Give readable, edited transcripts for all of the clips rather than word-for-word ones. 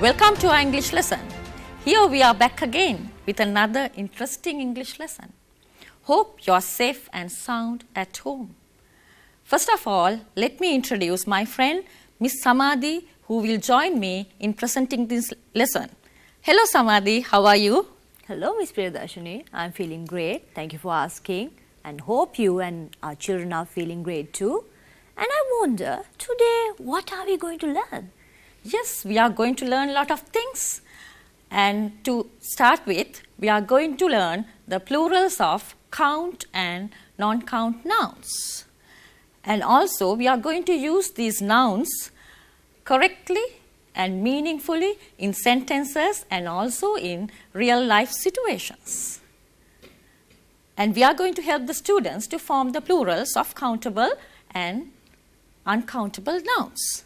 Welcome to our English lesson. Here we are back again with another interesting English lesson. Hope you are safe and sound at home. First of all, let me introduce my friend Miss Samadhi, who will join me in presenting this lesson. Hello Samadhi, how are you? Hello Miss Priyadarshini, I am feeling great. Thank you for asking and hope you and our children are feeling great too. And I wonder, today what are we going to learn? Yes, we are going to learn a lot of things. And to start with, we are going to learn the plurals of count and non-count nouns. And also, we are going to use these nouns correctly and meaningfully in sentences and also in real life situations. And we are going to help the students to form the plurals of countable and uncountable nouns.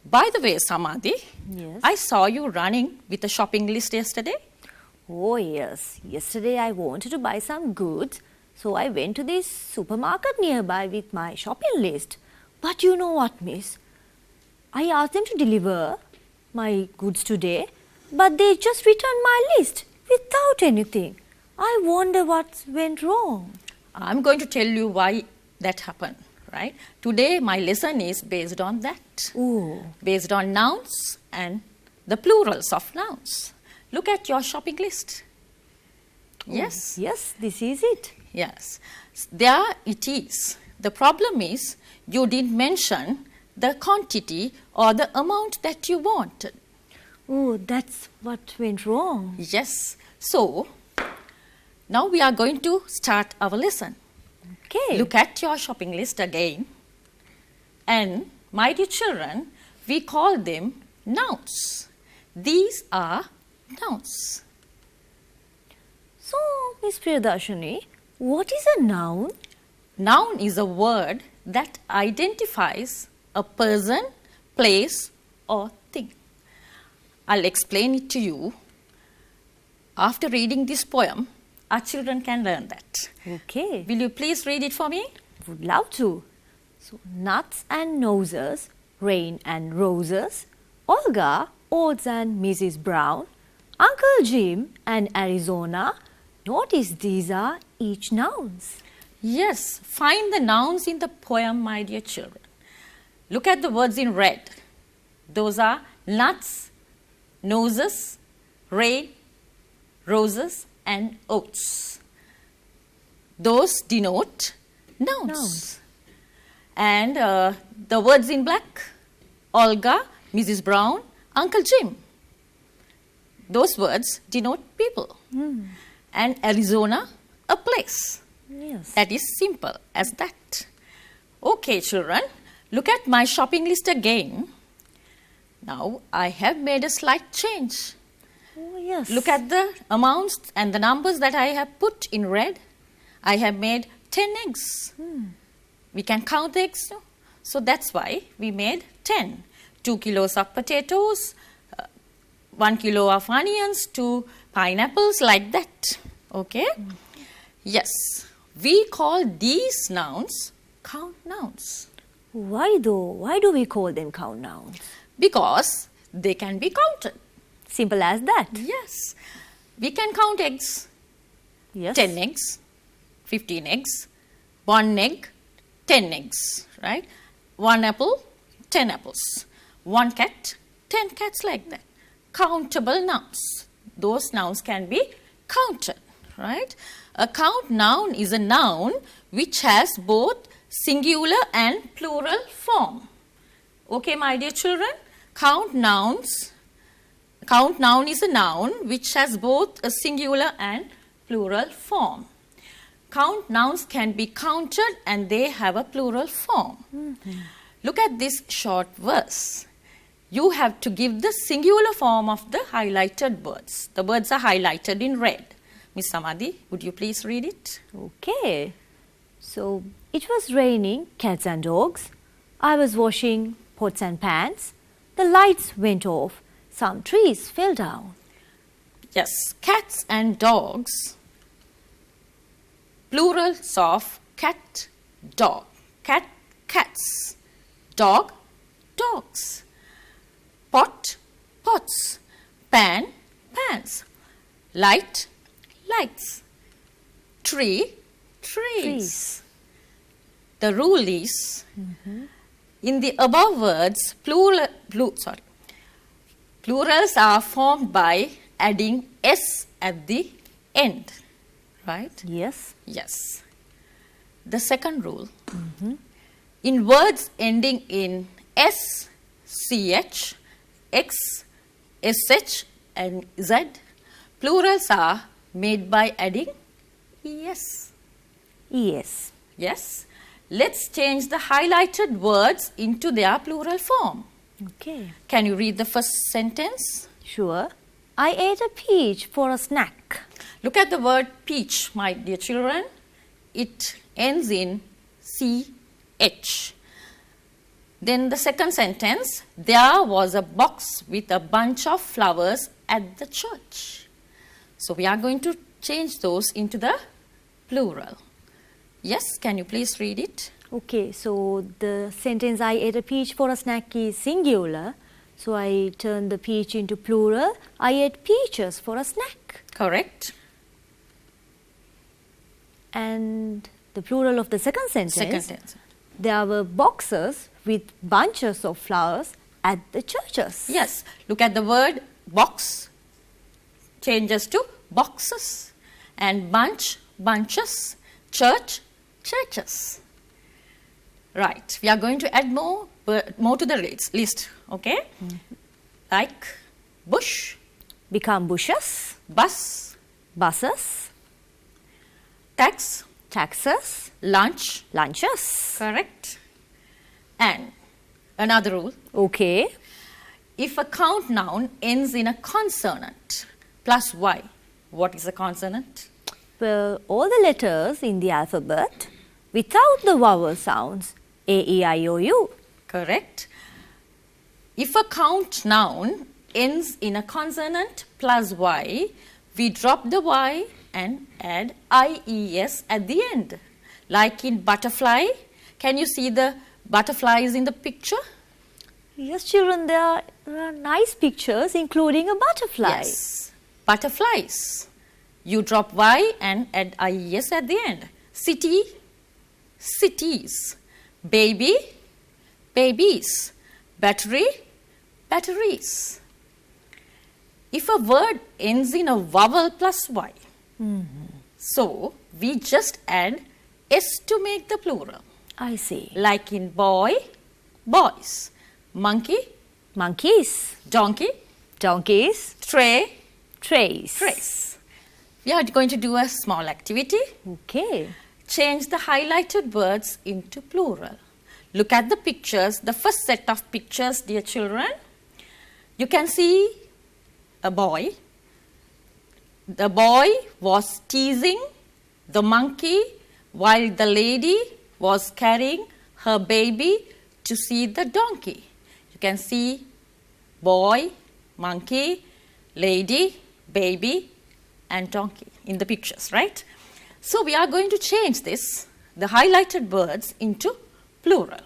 By the way, Samadhi, Yes. I saw you running with a shopping list yesterday. Oh yes, yesterday I wanted to buy some goods, so I went to this supermarket nearby with my shopping list. But you know what, miss? I asked them to deliver my goods today, but they just returned my list without anything. I wonder what went wrong. I'm going to tell you why that happened, right? Today, my lesson is based on that. Oh, Based on nouns and the plurals of nouns. Look at your shopping list. Yes? yes, this is it. Yes. There it is. The problem is you didn't mention the quantity or the amount that you wanted. Oh, that's what went wrong. Yes. So, now we are going to start our lesson. Okay. Look at your shopping list again. And, my dear children, we call them nouns. These are nouns. So, Miss Priyadarshini, what is a noun? Noun is a word that identifies a person, place, or thing. I'll explain it to you. After reading this poem, our children can learn that. Okay. Will you please read it for me? Would love to. So, nuts and noses, rain and roses, Olga, Oats and Mrs. Brown, Uncle Jim and Arizona. Notice these are each nouns. Yes, find the nouns in the poem, my dear children. Look at the words in red. Those are nuts, noses, rain, roses, and oats. Those denote nouns. Nouns. And the words in black, Olga, Mrs. Brown, Uncle Jim. Those words denote people. And Arizona, a place. Yes. That is simple as that. Okay, children, look at my shopping list again. Now, I have made a slight change. Oh, yes. Look at the amounts and the numbers that I have put in red. I have made 10 eggs. We can count the eggs, no? So that's why we made 10. 2 kilos of potatoes, 1 kilo of onions, 2 pineapples, like that. Okay? Yes. We call these nouns count nouns Why though? Why do we call them count nouns? because they can be counted. Simple as that. Yes. We can count eggs. Yes. 10 eggs, 15 eggs, 1 egg, 10 eggs, right? 1 apple, 10 apples. 1 cat, 10 cats, like that. Countable nouns. Those nouns can be counted, right? A count noun is a noun which has both singular and plural form. Okay, my dear children? Count noun is a noun which has both a singular and plural form. Count nouns can be counted and they have a plural form. Look at this short verse. You have to give the singular form of the highlighted words. The words are highlighted in red. Miss Samadhi, would you please read it? Okay. So, it was raining cats and dogs. I was washing pots and pans. The lights went off. Some trees fell down. Yes, cats and dogs. Plurals of cat, dog. Cat, cats. Dog, dogs. Pot, pots. Pan, pans. Light, lights. Tree, trees. The rule is, in the above words, plurals are formed by adding s at the end, right? Yes. Yes. The second rule, in words ending in s, ch, x, sh and z, plurals are made by adding es. Yes. Yes. Let's change the highlighted words into their plural form. Okay. Can you read the first sentence? Sure. I ate a peach for a snack. Look at the word peach, my dear children. It ends in ch. Then the second sentence, there was a box with a bunch of flowers at the church. So we are going to change those into the plural. Yes, can you please read it? Okay, so the sentence I ate a peach for a snack is singular. So I turn the peach into plural. I ate peaches for a snack. Correct. And the plural of the second sentence. Second sentence. There were boxes with bunches of flowers at the churches. Yes, look at the word box changes to boxes, and bunch, bunches, church, churches. Right, we are going to add more to the list, okay? Like bush, Become bushes, bus, buses, tax, taxes, lunch, lunches. correct? And another rule, Okay. if a count noun ends in a consonant plus y, what is a consonant? Well, all the letters in the alphabet without the vowel sounds A, E, I, O, U. Correct. If a count noun ends in a consonant plus y, we drop the y and add ies at the end. Like in butterfly, can you see the butterflies in the picture? Yes, children, there are nice pictures including a butterfly. Yes. Butterflies. You drop y and add ies at the end. City, cities. Baby, babies. Battery, batteries. If a word ends in a vowel plus y, so we just add s to make the plural. I see. Like in boy, boys. Monkey, Monkeys, donkey, donkeys, tray, trays. trays. We are going to do a small activity. Okay. Change the highlighted words into plural. Look at the pictures, the first set of pictures, dear children. You can see a boy. The boy was teasing the monkey while the lady was carrying her baby to see the donkey. You can see boy, monkey, lady, baby and donkey in the pictures, right? So we are going to change this, the highlighted words, into plural.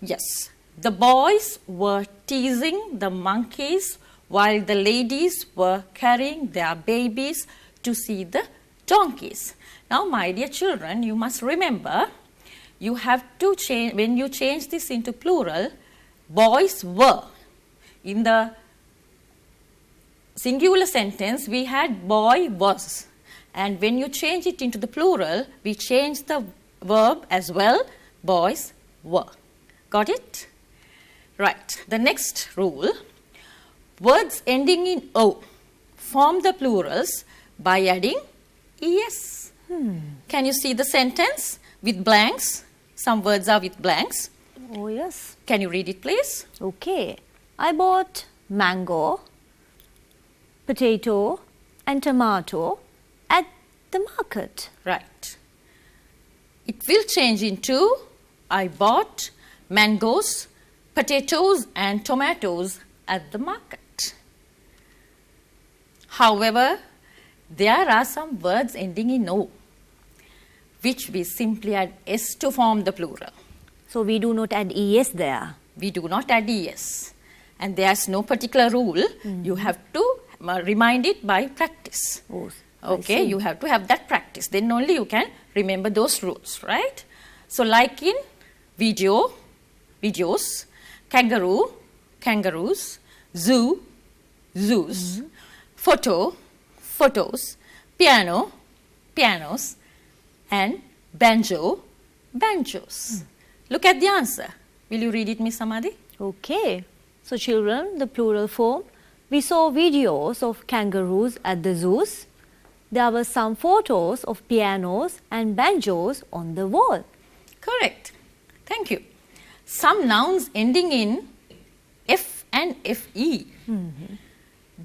Yes, the boys were teasing the monkeys while the ladies were carrying their babies to see the donkeys. Now, my dear children, you must remember, you have to change, when you change this into plural, boys were. In the singular sentence, we had boy was. And when you change it into the plural, we change the verb as well, boys were. Got it? Right. The next rule, words ending in O form the plurals by adding es. Can you see the sentence with blanks? Some words are with blanks. Oh, yes. Can you read it, please? Okay. I bought mango, potato and tomato at the market. Right. It will change into I bought mangoes, potatoes and tomatoes at the market. However, there are some words ending in O, which we simply add s to form the plural. So we do not add es there. We do not add es. and there's no particular rule. You have to remind it by practice. Oh, Okay, you have to have that practice. Then only you can remember those rules, right? So like in videos, kangaroo, kangaroos, zoo, zoos, photo, photos, piano, pianos, and banjo, banjos. Look at the answer. Will you read it, Miss Samadhi? Okay. So children, the plural form, we saw videos of kangaroos at the zoos. There were some photos of pianos and banjos on the wall. Correct. Thank you. Some nouns ending in F and FE.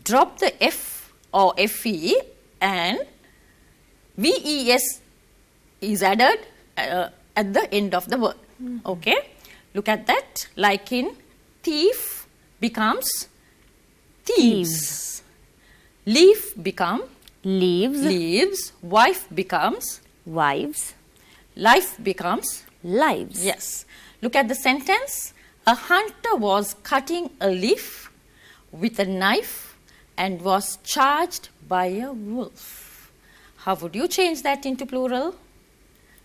Drop the F or FE and VES is added at the end of the word. Okay. Look at that. Like in thief becomes thieves. Leaf become Leaves, leaves. Wife becomes wives, life becomes lives. yes. Look at the sentence. A hunter was cutting a leaf with a knife and was charged by a wolf. How would you change that into plural?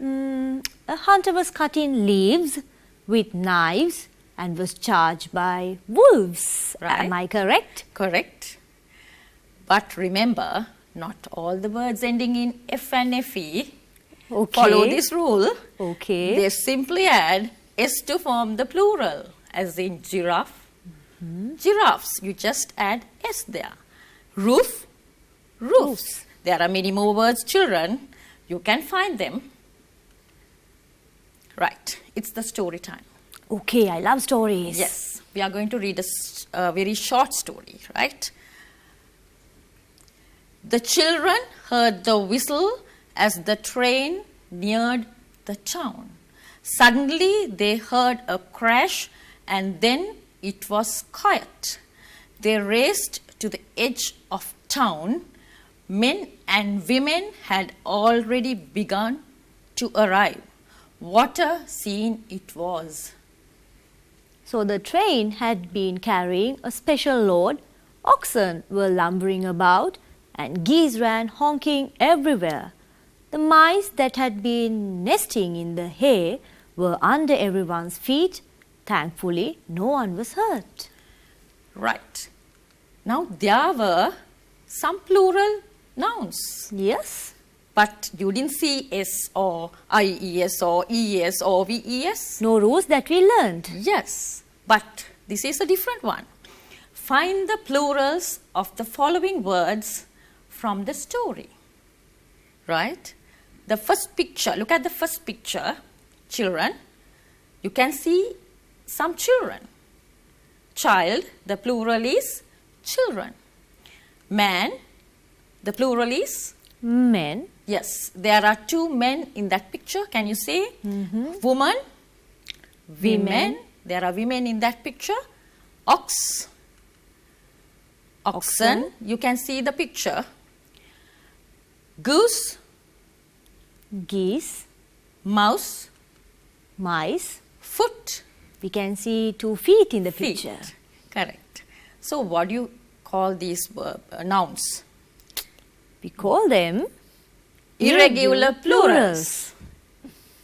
A hunter was cutting leaves with knives and was charged by wolves. Right. Am I correct? Correct. But remember, not all the words ending in F and FE Okay. follow this rule. Okay. They simply add S to form the plural, as in giraffe, giraffes. You just add S there. Roof, roofs. There are many more words, children. You can find them. Right. It's the story time. Okay, I love stories. Yes. We are going to read a very short story, right? The children heard the whistle as the train neared the town. Suddenly they heard a crash and then it was quiet. They raced to the edge of town. Men and women had already begun to arrive. What a scene it was! So the train had been carrying a special load. Oxen were lumbering about and geese ran honking everywhere. The mice that had been nesting in the hay were under everyone's feet. Thankfully, no one was hurt. Right. Now there were some plural nouns. Yes? But you didn't see S or IES or ES or VES? No rules that we learned. Yes, but this is a different one. Find the plurals of the following words from the story. Right? The first picture, look at the first picture, children. You can see some children. Child, the plural is children. Man, the plural is Men. yes. There are two men in that picture. Can you see? Woman, women. There are women in that picture. Oxen. You can see the picture. Goose, Geese. mouse, Mice. foot, We can see 2 feet in the feet. picture. Correct. So what do you call these nouns? We call them Irregular plurals.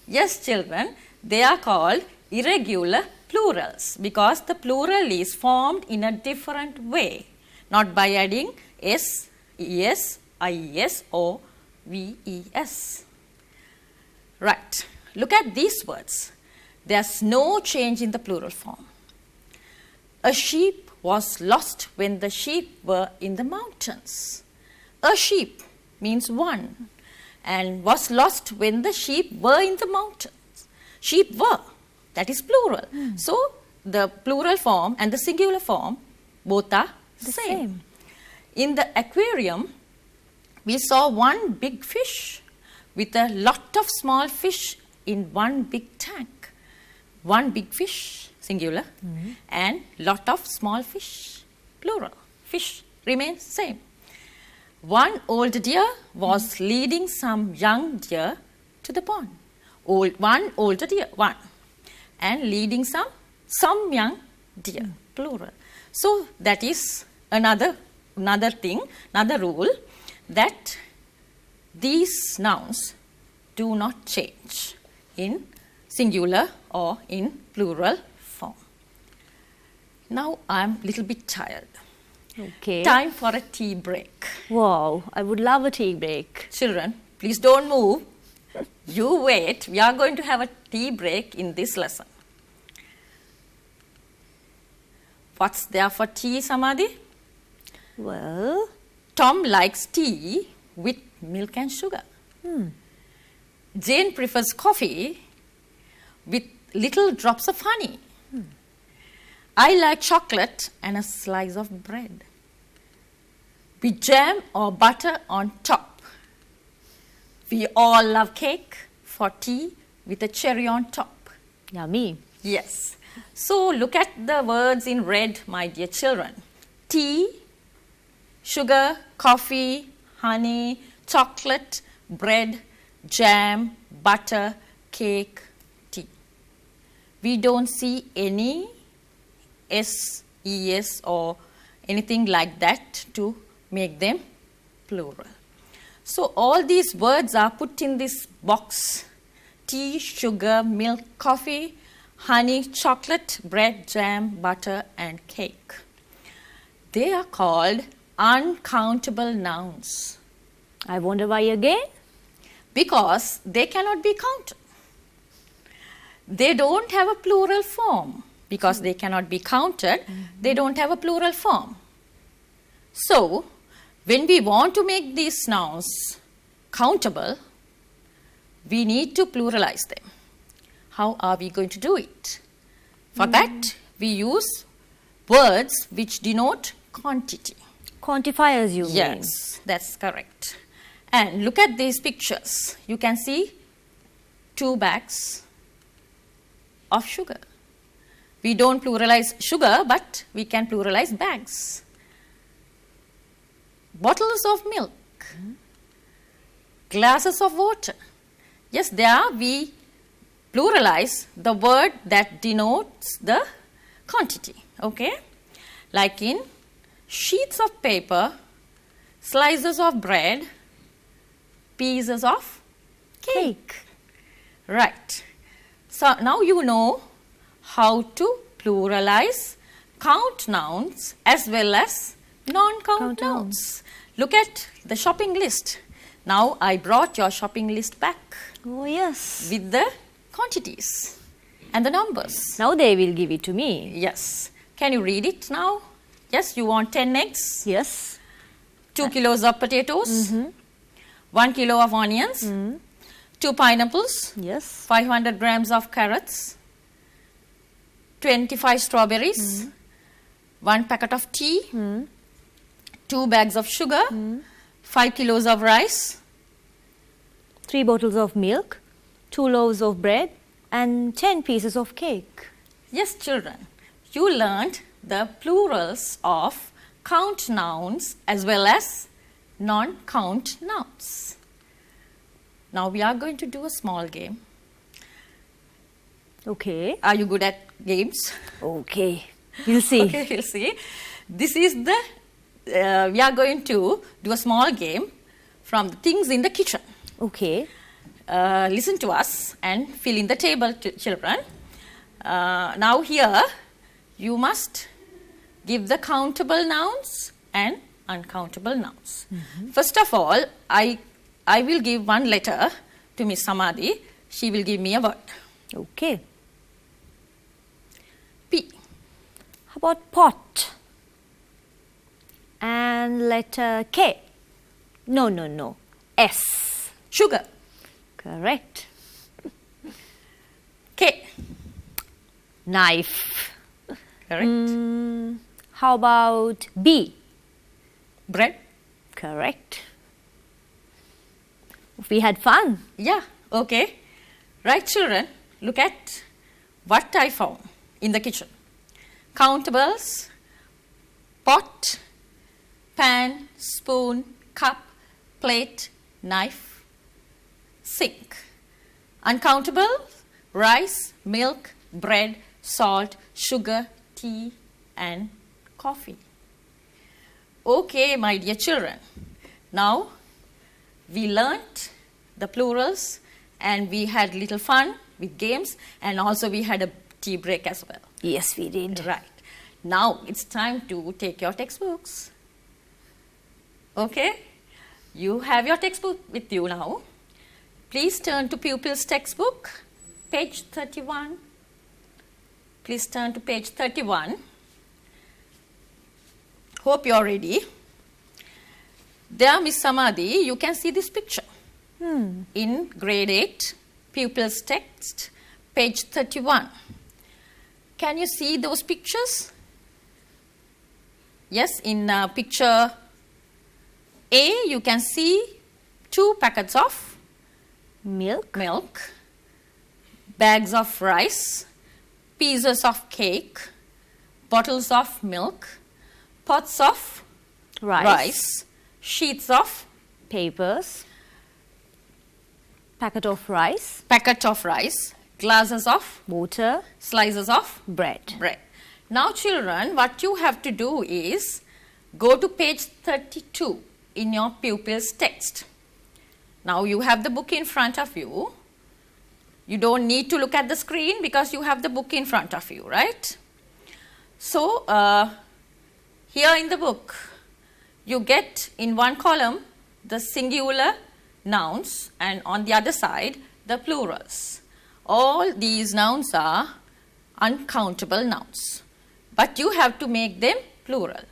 Yes, children, they are called irregular plurals because the plural is formed in a different way, not by adding S, ES, IES or VES. Right. Look at these words. There's no change in the plural form. A sheep was lost when the sheep were in the mountains. A sheep means one and was lost when the sheep were in the mountains. Sheep were, that is plural. So the plural form and the singular form both are the same. In the aquarium, we saw one big fish with a lot of small fish in one big tank. One big fish, singular, and lot of small fish, plural. Fish remains same. One old deer was leading some young deer to the pond. One older deer, one. And leading some young deer, plural. So that is another thing, another rule, that these nouns do not change in singular or in plural form. Now I'm a little bit tired. Okay. Time for a tea break. Wow, I would love a tea break. Children, please don't move. You wait. We are going to have a tea break in this lesson. What's there for tea, Samadhi? Well, Tom likes tea with milk and sugar. Jane prefers coffee with little drops of honey. I like chocolate and a slice of bread with jam or butter on top. We all love cake for tea with a cherry on top. yummy. Yes. So look at the words in red, my dear children. Tea, sugar, coffee, honey, chocolate, bread, jam, butter, cake, tea. We don't see any S, ES or anything like that to make them plural. So all these words are put in this box. Tea, sugar, milk, coffee, honey, chocolate, bread, jam, butter and cake. They are called uncountable nouns I wonder why again? because they cannot be counted. They don't have a plural form. Because they cannot be counted, they don't have a plural form. So, when we want to make these nouns countable, we need to pluralize them. How are we going to do it? For that, we use words which denote quantity. Quantifiers, you mean? Yes, that's correct. And look at these pictures. You can see 2 bags of sugar. We don't pluralize sugar, but we can pluralize bags. Bottles of milk. Glasses of water. Yes, there we pluralize the word that denotes the quantity. Okay? Like in sheets of paper, slices of bread, pieces of cake. Right. So now you know how to pluralize count nouns as well as non-count Count nouns. Look at the shopping list. Now I brought your shopping list back Oh, yes. with the quantities and the numbers. Now they will give it to me. Yes. Can you read it now? Yes, you want 10 eggs, Yes. 2 kilos of potatoes, 1 kilo of onions, 2 pineapples, Yes. 500 grams of carrots, 25 strawberries, 1 packet of tea, 2 bags of sugar, 5 kilos of rice, 3 bottles of milk, 2 loaves of bread, and 10 pieces of cake. Yes, children, you learned the plurals of count nouns as well as non-count nouns. Now we are going to do a small game. Okay. Are you good at games? Okay. We'll see. Okay, we'll see. This is the, we are going to do a small game from the things in the kitchen. Okay. Listen to us and fill in the table, children. Now here, you must give the countable nouns and uncountable nouns. First of all, I will give one letter to Miss Samadhi. She will give me a word. Okay. P. How about pot? And letter K. No. S. Sugar. Correct. K. Knife. Correct. How about B? Bread. Correct. We had fun. Yeah, okay. Right, children, look at what I found in the kitchen. Countables, pot, pan, spoon, cup, plate, knife, sink. Uncountable, rice, milk, bread, salt, sugar, tea, and coffee. Okay, my dear children. Now, we learnt the plurals and we had little fun with games and also we had a tea break as well. Yes, we did. Right. Now, it's time to take your textbooks. Okay? You have your textbook with you now. Please turn to pupils' textbook, page 31. Please turn to page 31. Hope you're ready. There, Miss Samadhi, you can see this picture. In grade 8, pupils' text, page 31. Can you see those pictures? Yes, in picture A, you can see 2 packets of milk, bags of rice, pieces of cake, bottles of milk, pots of rice, sheets of papers, packet of rice, glasses of water, slices of bread. Now children, what you have to do is go to page 32 in your pupils' text. Now you have the book in front of you. You don't need to look at the screen because you have the book in front of you, right? So here in the book, you get in one column the singular nouns and on the other side the plurals. All these nouns are uncountable nouns, but you have to make them plural.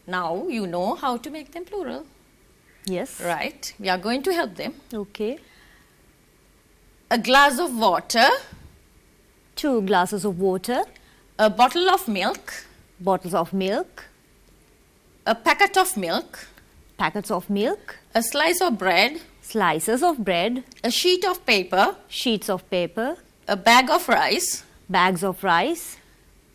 Now you know how to make them plural. Yes. Right. We are going to help them. Okay. A glass of water. 2 glasses of water. A bottle of milk. Bottles of milk. A packet of milk. Packets of milk. A slice of bread. Slices of bread. A sheet of paper. Sheets of paper. A bag of rice. Bags of rice.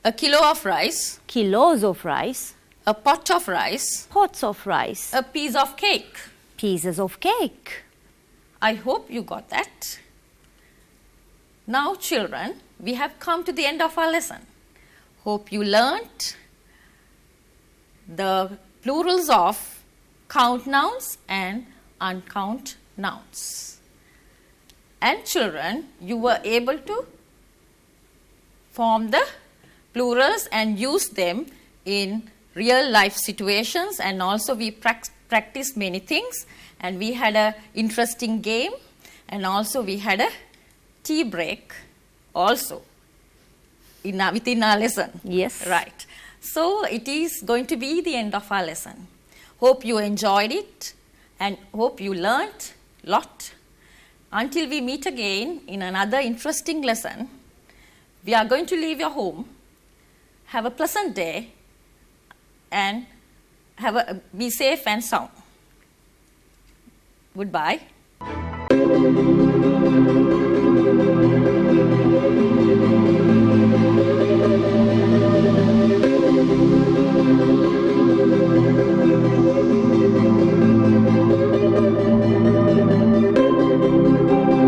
A kilo of rice. Kilos of rice. A pot of rice. Pots of rice. A piece of cake. Pieces of cake. I hope you got that. Now children, we have come to the end of our lesson. Hope you learnt the plurals of count nouns and uncount nouns. And children, you were able to form the plurals and use them in real life situations, and also we practiced many things and we had an interesting game and also we had a tea break also within our lesson. Yes. Right. So it is going to be the end of our lesson. Hope you enjoyed it and hope you learnt a lot. Until we meet again in another interesting lesson, we are going to leave your home. Have a pleasant day and be safe and sound. Goodbye.